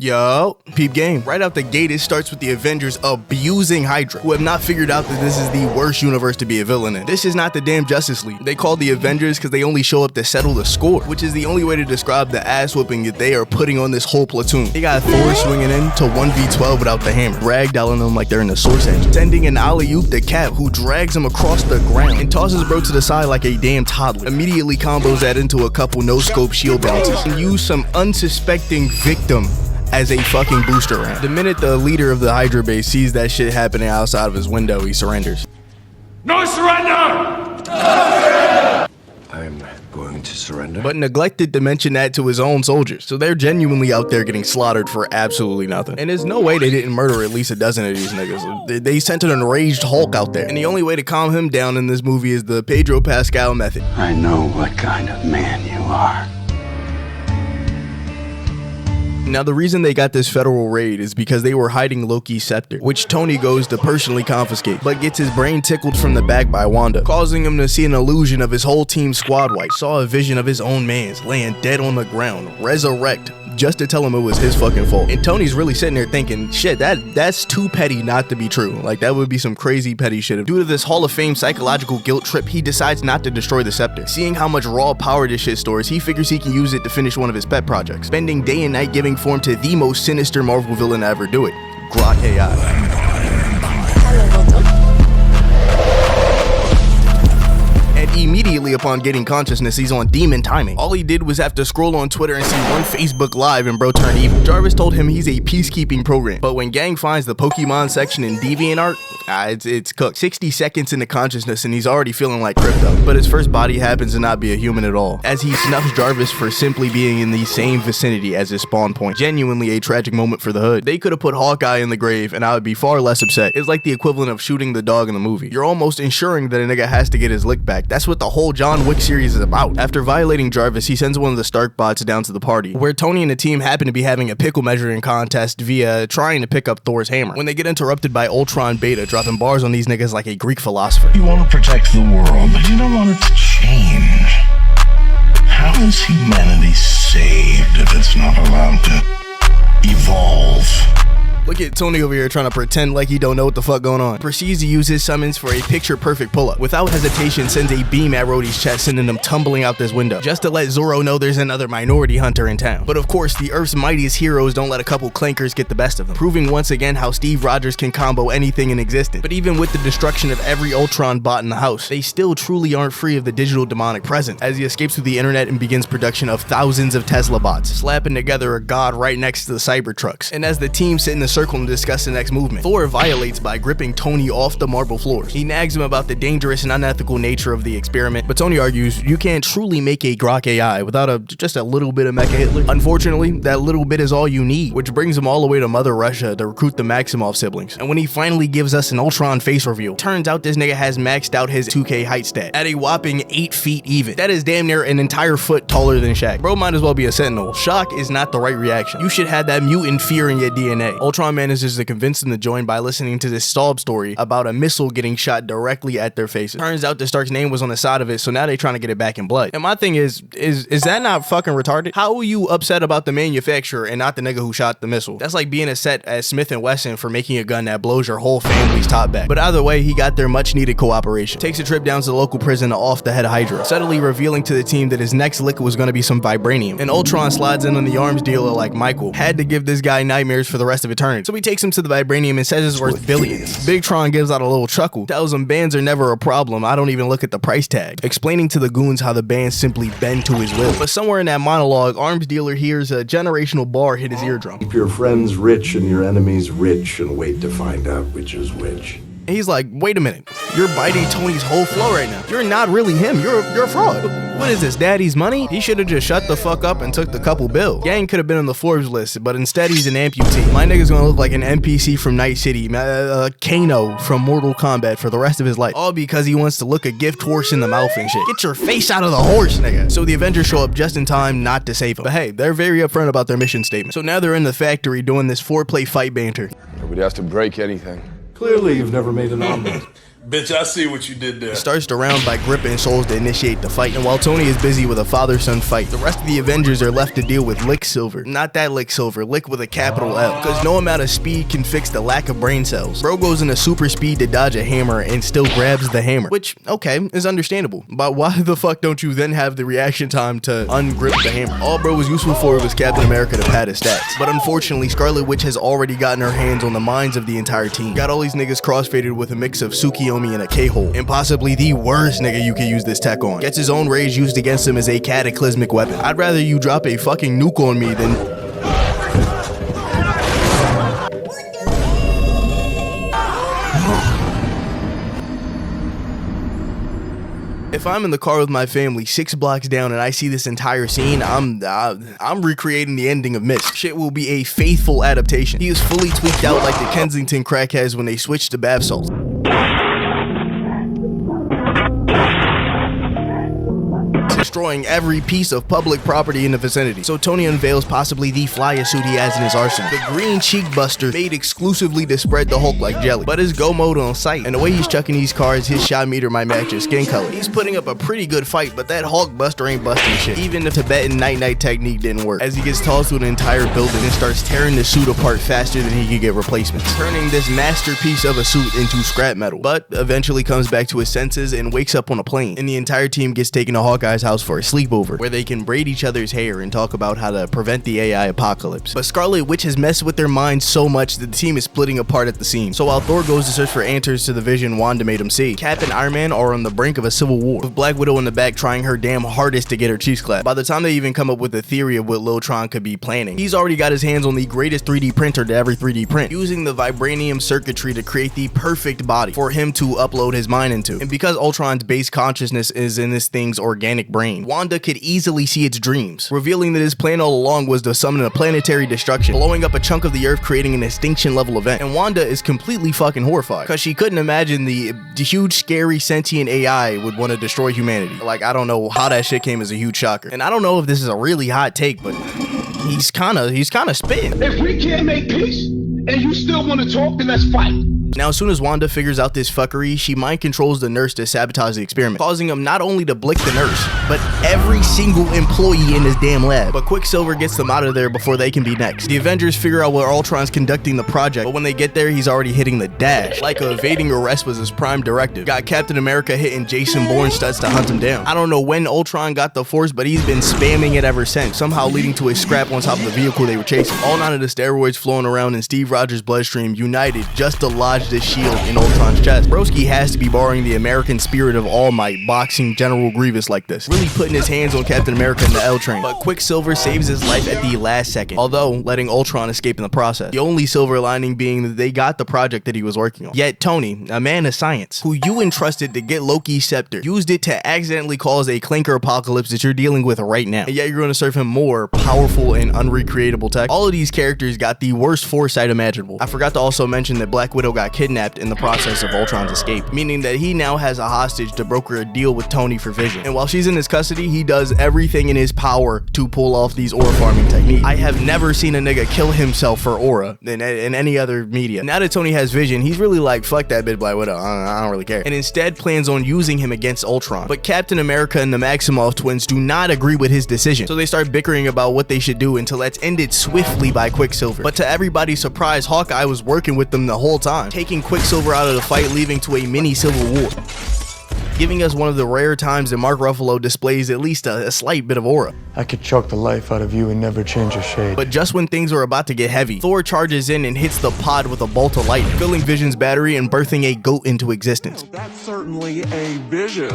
Yo, peep game. Right out the gate, it starts with the Avengers abusing Hydra, who have not figured out that this is the worst universe to be a villain in. This is not the damn Justice League. They call the Avengers because they only show up to settle the score, which is the only way to describe the ass whooping that they are putting on this whole platoon. They got Thor swinging in to 1v12 without the hammer, ragdolling them like they're in the Source engine, sending an alley-oop to Cap, who drags him across the ground and tosses bro to the side like a damn toddler. Immediately combos that into a couple no-scope shield bounces and use some unsuspecting victim as a fucking booster ramp. The minute the leader of the Hydra base sees that shit happening outside of his window, he surrenders. No surrender! I'm going to surrender. But neglected to mention that to his own soldiers. So they're genuinely out there getting slaughtered for absolutely nothing. And there's no way they didn't murder at least a dozen of these niggas. They sent an enraged Hulk out there. And the only way to calm him down in this movie is the Pedro Pascal method. I know what kind of man you are. Now, the reason they got this federal raid is because they were hiding Loki's scepter, which Tony goes to personally confiscate, but gets his brain tickled from the back by Wanda, causing him to see an illusion of his whole team's squad wipe. Saw a vision of his own man's laying dead on the ground, resurrect, just to tell him it was his fucking fault. And Tony's really sitting there thinking, shit, that's too petty not to be true. Like, that would be some crazy petty shit. Due to this Hall of Fame psychological guilt trip, he decides not to destroy the scepter. Seeing how much raw power this shit stores, he figures he can use it to finish one of his pet projects, spending day and night giving form to the most sinister Marvel villain to ever do it, Grok AI. Immediately upon getting consciousness, he's on demon timing. All he did was have to scroll on Twitter and see one Facebook Live and bro turned evil. Jarvis told him he's a peacekeeping program, but when Gang finds the Pokemon section in DeviantArt, it's cooked. 60 seconds into consciousness and he's already feeling like Crypto, but his first body happens to not be a human at all, as he snuffs Jarvis for simply being in the same vicinity as his spawn point. Genuinely a tragic moment for the hood. They could have put Hawkeye in the grave and I would be far less upset. It's like the equivalent of shooting the dog in the movie. You're almost ensuring that a nigga has to get his lick back. That's what the whole John Wick series is about. After violating Jarvis, he sends one of the Stark bots down to the party, where Tony and the team happen to be having a pickle measuring contest via trying to pick up Thor's hammer, when they get interrupted by Ultron Beta dropping bars on these niggas like a Greek philosopher. You want to protect the world, but you don't want it to change. How is humanity saved if it's not allowed to evolve? Look at Tony over here trying to pretend like he don't know what the fuck going on. Proceeds to use his summons for a picture-perfect pull-up. Without hesitation, sends a beam at Rhodey's chest, sending him tumbling out this window, just to let Zorro know there's another minority hunter in town. But of course, the Earth's mightiest heroes don't let a couple clankers get the best of them, proving once again how Steve Rogers can combo anything in existence. But even with the destruction of every Ultron bot in the house, they still truly aren't free of the digital demonic presence, as he escapes through the internet and begins production of thousands of Tesla bots, slapping together a god right next to the Cybertrucks. And as the team sit in the circle and discuss the next movement, Thor violates by gripping Tony off the marble floors. He nags him about the dangerous and unethical nature of the experiment, but Tony argues you can't truly make a Grok AI without just a little bit of Mecha Hitler. Unfortunately, that little bit is all you need, which brings him all the way to Mother Russia to recruit the Maximoff siblings. And when he finally gives us an Ultron face reveal, turns out this nigga has maxed out his 2K height stat at a whopping 8 feet even. That is damn near an entire foot taller than Shaq. Bro might as well be a Sentinel. Shock is not the right reaction. You should have that mutant fear in your DNA. Ultron manages to convince them to join by listening to this sob story about a missile getting shot directly at their faces. Turns out the Stark's name was on the side of it, so now they're trying to get it back in blood. And my thing is that not fucking retarded? How are you upset about the manufacturer and not the nigga who shot the missile? That's like being upset at Smith & Wesson for making a gun that blows your whole family's top back. But either way, he got their much needed cooperation. Takes a trip down to the local prison to off the head Hydra, subtly revealing to the team that his next lick was going to be some vibranium. And Ultron slides in on the arms dealer like Michael. Had to give this guy nightmares for the rest of eternity. So he takes him to the vibranium and says it's worth billions. Big Tron gives out a little chuckle, tells him bands are never a problem, I don't even look at the price tag, explaining to the goons how the bands simply bend to his will. But somewhere in that monologue, arms dealer hears a generational bar hit his eardrum. Keep your friends rich and your enemies rich and wait to find out which is which. And he's like, wait a minute, you're biting Tony's whole flow right now. You're not really him, you're a fraud. What is this, daddy's money? He should have just shut the fuck up and took the couple bills. Gang could have been on the Forbes list, but instead he's an amputee. My nigga's gonna look like an NPC from Night City, Kano from Mortal Kombat for the rest of his life. All because he wants to look a gift horse in the mouth and shit. Get your face out of the horse, nigga. So the Avengers show up just in time not to save him. But hey, they're very upfront about their mission statement. So now they're in the factory doing this foreplay fight banter. Nobody has to break anything. Clearly, you've never made an omelet. Bitch, I see what you did there. Starts the round by gripping souls to initiate the fight, and while Tony is busy with a father-son fight, the rest of the Avengers are left to deal with Lick Silver. Not that Lick Silver, Lick with a capital L, because no amount of speed can fix the lack of brain cells. Bro goes into super speed to dodge a hammer and still grabs the hammer, which, okay, is understandable, but why the fuck don't you then have the reaction time to ungrip the hammer? All bro was useful for was Captain America to pad his stats, but unfortunately Scarlet Witch has already gotten her hands on the minds of the entire team. Got all these niggas crossfaded with a mix of Tsukiyomi and a K-hole, and possibly the worst nigga you could use this tech on. Gets his own rage used against him as a cataclysmic weapon. I'd rather you drop a fucking nuke on me than... If I'm in the car with my family 6 blocks down and I see this entire scene, I'm recreating the ending of Mist. Shit will be a faithful adaptation. He is fully tweaked out like the Kensington crackheads when they switched to bath salts. Destroying every piece of public property in the vicinity. So Tony unveils possibly the flyest suit he has in his arsenal. The green cheek buster made exclusively to spread the Hulk like jelly, but his go mode on sight. And the way he's chucking these cars, his shot meter might match his skin color. He's putting up a pretty good fight, but that Hulk buster ain't busting shit. Even the Tibetan night-night technique didn't work, as he gets tossed through an entire building and starts tearing the suit apart faster than he could get replacements, turning this masterpiece of a suit into scrap metal, but eventually comes back to his senses and wakes up on a plane. And the entire team gets taken to Hawkeye's house for a sleepover, where they can braid each other's hair and talk about how to prevent the AI apocalypse. But Scarlet Witch has messed with their minds so much that the team is splitting apart at the seams. So while Thor goes to search for answers to the vision Wanda made him see, Cap and Iron Man are on the brink of a civil war, with Black Widow in the back trying her damn hardest to get her cheeks clapped. By the time they even come up with a theory of what Lil Tron could be planning, he's already got his hands on the greatest 3D printer to ever 3D print, using the vibranium circuitry to create the perfect body for him to upload his mind into. And because Ultron's base consciousness is in this thing's organic brain, Wanda could easily see its dreams, revealing that his plan all along was to summon a planetary destruction, blowing up a chunk of the earth, creating an extinction level event. And Wanda is completely fucking horrified, because she couldn't imagine the huge scary sentient AI would want to destroy humanity. Like, I don't know how that shit came as a huge shocker. And I don't know if this is a really hot take, but he's kind of spitting. If we can't make peace and you still want to talk, then let's fight. Now, as soon as Wanda figures out this fuckery, she mind controls the nurse to sabotage the experiment, causing him not only to blick the nurse, but every single employee in this damn lab. But Quicksilver gets them out of there before they can be next. The Avengers figure out where Ultron's conducting the project, but when they get there, he's already hitting the dash, like evading arrest was his prime directive. Got Captain America hitting Jason Bourne stunts to hunt him down. I don't know when Ultron got the Force, but he's been spamming it ever since, somehow leading to a scrap on top of the vehicle they were chasing. All 9 of the steroids flowing around in Steve Rogers' bloodstream united just to lodge this shield in Ultron's chest. Broski has to be borrowing the American spirit of All Might, boxing General Grievous like this, really putting his hands on Captain America in the L train. But Quicksilver saves his life at the last second, although letting Ultron escape in the process. The only silver lining being that they got the project that he was working on. Yet Tony, a man of science, who you entrusted to get Loki's scepter, used it to accidentally cause a clinker apocalypse that you're dealing with right now. And yet you're going to serve him more powerful and unrecreatable tech. All of these characters got the worst foresight imaginable. I forgot to also mention that Black Widow got kidnapped in the process of Ultron's escape, meaning that he now has a hostage to broker a deal with Tony for Vision. And while she's in his custody, he does everything in his power to pull off these aura farming techniques. I have never seen a nigga kill himself for aura in any other media. Now that Tony has Vision, he's really like, fuck that bitch Black Widow, I don't really care, and instead plans on using him against Ultron. But Captain America and the Maximoff twins do not agree with his decision, so they start bickering about what they should do until it's ended swiftly by Quicksilver. But to everybody's surprise, Hawkeye was working with them the whole time, taking Quicksilver out of the fight, leading to a mini civil war, giving us one of the rare times that Mark Ruffalo displays at least a slight bit of aura. I could choke the life out of you and never change a shade. But just when things are about to get heavy, Thor charges in and hits the pod with a bolt of lightning, filling Vision's battery and birthing a goat into existence. That's certainly a vision.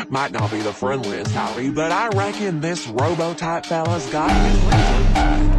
Might not be the friendliest howdy, but I reckon this robo-type fella's got his reason.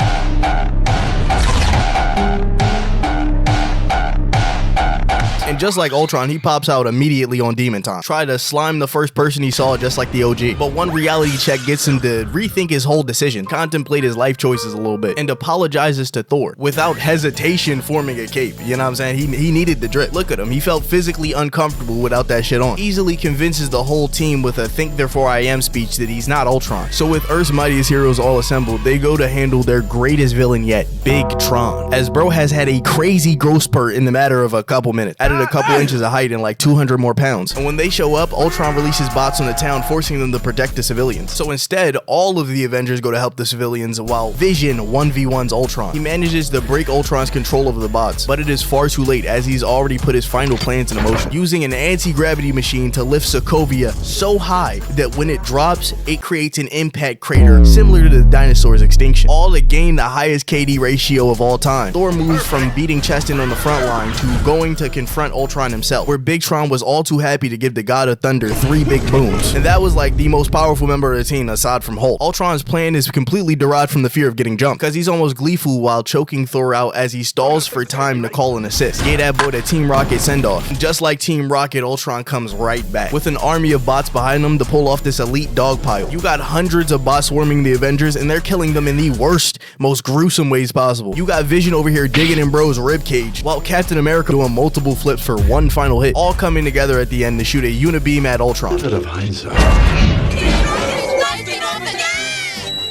And just like Ultron, he pops out immediately on Demon Time. Try to slime the first person he saw just like the OG. But one reality check gets him to rethink his whole decision, contemplate his life choices a little bit, and apologizes to Thor without hesitation, forming a cape. You know what I'm saying? He needed the drip. Look at him. He felt physically uncomfortable without that shit on. Easily convinces the whole team with a think therefore I am speech that he's not Ultron. So with Earth's mightiest heroes all assembled, they go to handle their greatest villain yet, Big Tron. As bro has had a crazy growth spurt in the matter of a couple minutes. Added a couple inches of height and like 200 more pounds. And when they show up, Ultron releases bots on the town, forcing them to protect the civilians. So instead, all of the Avengers go to help the civilians while Vision 1v1s Ultron. He manages to break Ultron's control over the bots, but it is far too late as he's already put his final plans into motion, using an anti-gravity machine to lift Sokovia so high that when it drops, it creates an impact crater similar to the dinosaur's extinction, all to gain the highest KD ratio of all time. Thor moves from beating Cheston on the front line to going to confront Ultron himself, where Big Tron was all too happy to give the God of Thunder 3 big booms, and that was like the most powerful member of the team aside from Hulk. Ultron's plan is completely derived from the fear of getting jumped, because he's almost gleeful while choking Thor out as he stalls for time to call an assist. Gave that boy the Team Rocket send-off. Just like Team Rocket, Ultron comes right back with an army of bots behind him to pull off this elite dogpile. You got hundreds of bots swarming the Avengers, and they're killing them in the worst, most gruesome ways possible. You got Vision over here digging in bro's ribcage, while Captain America doing multiple flips for one final hit, all coming together at the end to shoot a unibeam at Ultron. Bit of hindsight.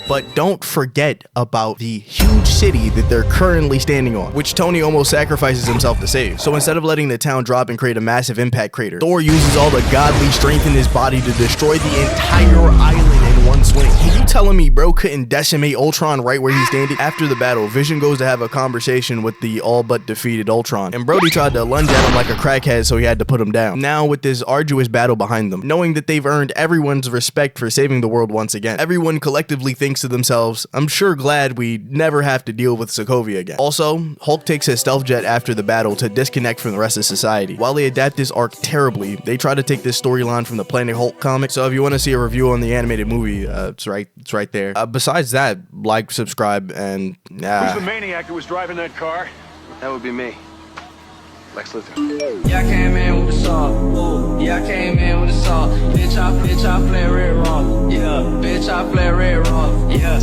But don't forget about the huge city that they're currently standing on, which Tony almost sacrifices himself to save. So instead of letting the town drop and create a massive impact crater, Thor uses all the godly strength in his body to destroy the entire island in one swing. Are you telling me bro couldn't decimate Ultron right where he's standing? After the battle, Vision goes to have a conversation with the all but defeated Ultron, and Brody tried to lunge at him like a crackhead, so he had to put him down. Now with this arduous battle behind them, knowing that they've earned everyone's respect for saving the world once again, everyone collectively thinks to themselves, I'm sure glad we never have to deal with Sokovia again. Also, Hulk takes his stealth jet after the battle to disconnect from the rest of society. While they adapt this arc terribly, they try to take this storyline from the Planet Hulk comic, so if you want to see a review on the animated movie, it's right there. Besides that, like, subscribe, and Who's the maniac who was driving that car? That would be me. Lex Luthor. Yeah, I came in with the saw. Ooh, yeah, I came in with the saw. Bitch, I play red raw. Yeah, bitch, I play red raw. Yeah.